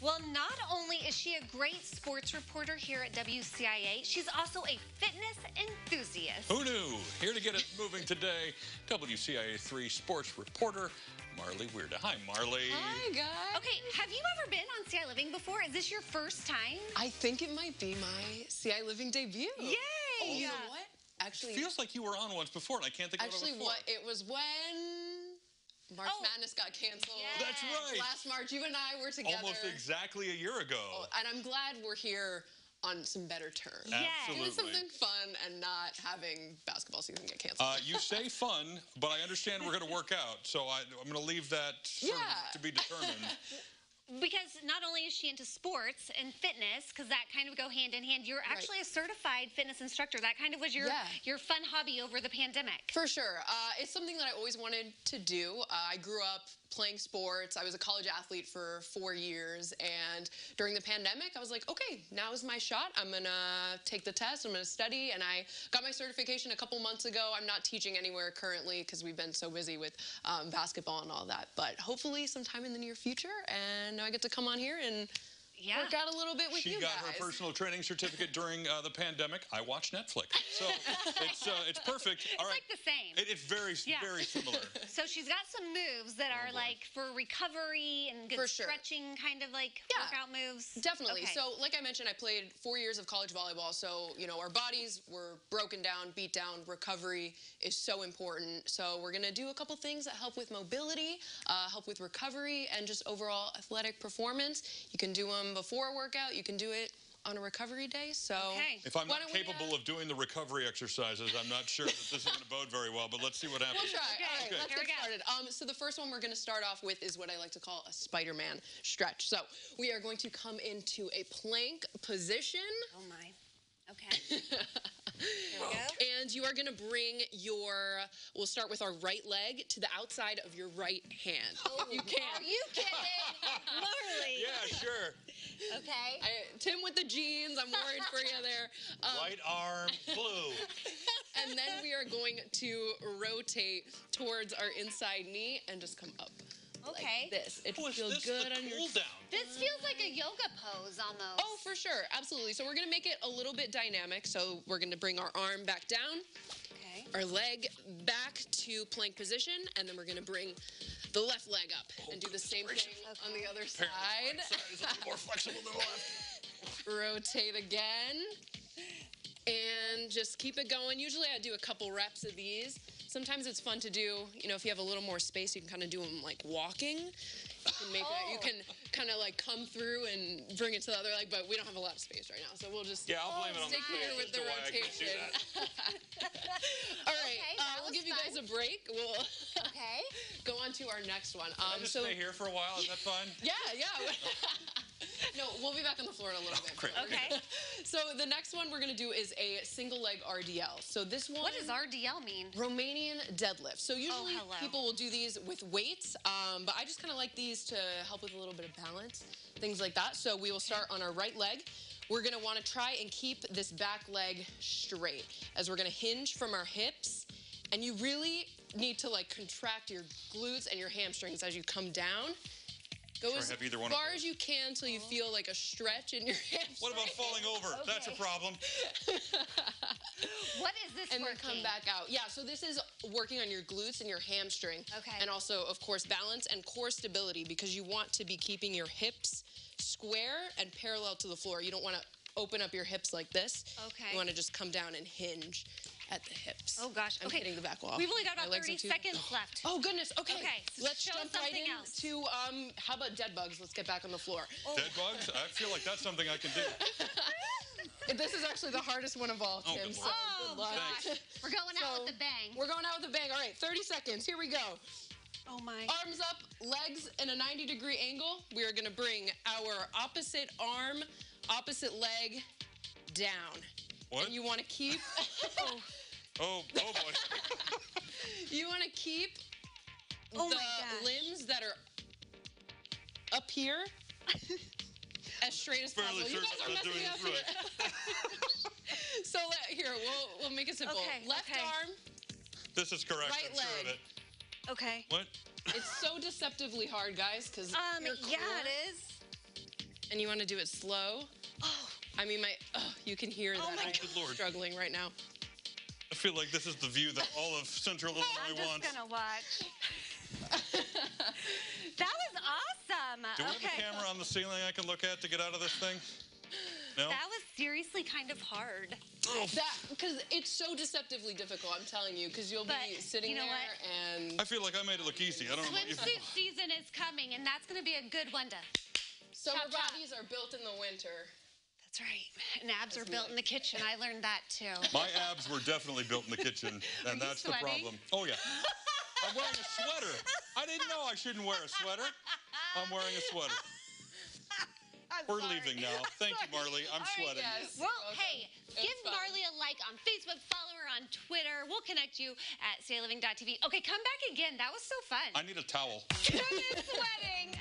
Well, not only is she a great sports reporter here at WCIA, she's also a fitness enthusiast. Who knew? Here to get it moving today, WCIA 3 sports reporter, Marlee Wierda. Hi, Marlee. Hi, guys. Okay, have you ever been on CI Living before? Is this your first time? I think it might be my CI Living debut. Yay! Oh, you know what? Actually, Feels like you were on once before, and I can't think of it before. It was when March Madness got canceled. Yes. That's right. Last March, you and I were together. Almost exactly a year ago. Oh, and I'm glad we're here on some better terms. Yes. Absolutely. Doing something fun and not having basketball season get canceled. You say fun, but I understand we're going to work out, so I'm going to leave that sort of to be determined. Because not only is she into sports and fitness, because that kind of go hand in hand, you're actually a certified fitness instructor. That kind of was your fun hobby over the pandemic. For sure. It's something that I always wanted to do. I grew up playing sports. I was a college athlete for 4 years, and during the pandemic, I was like, okay, now is my shot. I'm gonna take the test, I'm gonna study, and I got my certification a couple months ago. I'm not teaching anywhere currently because we've been so busy with basketball and all that, but hopefully sometime in the near future, and now I get to come on here and work out a little bit with you guys. She got her personal training certificate during the pandemic. I watch Netflix, so it's perfect. It's like the same. It's very similar. So she's got some moves that are like for recovery and good stretching, kind of like workout moves. Definitely. So like I mentioned, I played 4 years of college volleyball. So, you know, our bodies were broken down, beat down. Recovery is so important. So we're going to do a couple things that help with mobility, help with recovery, and just overall athletic performance. You can do them before a workout. You can do it on a recovery day. So if I'm not capable of doing the recovery exercises, I'm not sure that this is going to bode very well, but let's see what happens. We'll try. All right, let's get started. So the first one we're going to start off with is what I like to call a Spiderman stretch. So we are going to come into a plank position. Oh my. Okay. Here we go. And you are going to bring we'll start with our right leg to the outside of your right hand. Oh, you can. Are you kidding? Marlee. Yeah, sure. Okay. Tim with the jeans, I'm worried for you there. Right arm, blue. And then we are going to rotate towards our inside knee and just come up. Okay. Like this. It feels good on your down. This feels like a yoga pose almost. Oh, for sure. Absolutely. So we're going to make it a little bit dynamic. So we're going to bring our arm back down, our leg back to plank position, and then we're going to bring the left leg up and do the same thing on the other side. It's a little more flexible than the left. Rotate again. And just keep it going. Usually I do a couple reps of these. Sometimes it's fun to do, you know, if you have a little more space, you can kind of do them like walking. You can kind of like come through and bring it to the other leg, but we don't have a lot of space right now, so we'll just I'll blame it on stick here with the rotation. All right, we'll give you guys a break. We'll go on to our next one. Can I just stay here for a while? Is that fine? Yeah. No, we'll be back on the floor in a little bit. Great. Okay. So the next one we're going to do is a single leg RDL. So this one... What does RDL mean? Romanian Deadlift. So usually people will do these with weights, but I just kind of like these to help with a little bit of balance, things like that. So we will start on our right leg. We're going to want to try and keep this back leg straight as we're going to hinge from our hips. And you really need to like contract your glutes and your hamstrings as you come down. Go as far as you can until you feel like a stretch in your hamstring. What about falling over? That's a problem. What is this And then come back out. Yeah, so this is working on your glutes and your hamstring. Okay. And also, of course, balance and core stability, because you want to be keeping your hips square and parallel to the floor. You don't want to open up your hips like this. Okay. You want to just come down and hinge at the hips. Oh gosh. I'm hitting the back wall. We've only got about 30 seconds left. Oh goodness. Okay. So let's jump right into how about Deadbugs? Let's get back on the floor. Deadbugs? I feel like that's something I can do. This is actually the hardest one of all, Tim. So good luck. Gosh. We're going out with a bang. We're going out with a bang. All right, 30 seconds. Here we go. Oh my. Arms up, legs in a 90-degree angle. We are going to bring our opposite arm, opposite leg down. What? And you want to keep... Oh boy. You want to keep the limbs that are up here as straight as possible. You guys are messing up here. So here, we'll make it simple. Left arm. This is correct. Right I'm sure of leg. it. Okay. What? It's so deceptively hard, guys, because yeah, it is. And you want to do it slow. Oh, I mean, you can hear that. I'm struggling right now. I feel like this is the view that all of Central Illinois wants. I'm just gonna watch. That was awesome. Do we have a camera on the ceiling I can look at to get out of this thing? No? That was seriously kind of hard. Because it's so deceptively difficult, I'm telling you, because you'll be sitting there and... I feel like I made it look easy. I don't know about you. Swimsuit season is coming, and that's going to be a good one to... Summer bodies are built in the winter. That's right. And abs are built in the kitchen. I learned that, too. My abs were definitely built in the kitchen, and that's the problem. Oh, yeah. I'm wearing a sweater. I didn't know I shouldn't wear a sweater. I'm wearing a sweater. We're leaving now. Thank you, Marlee. I'm sweating. Yes. Well, hey, give Marlee a like on Facebook, follow her on Twitter. We'll connect you at stayliving.tv. Okay, come back again. That was so fun. I need a towel. You're sweating.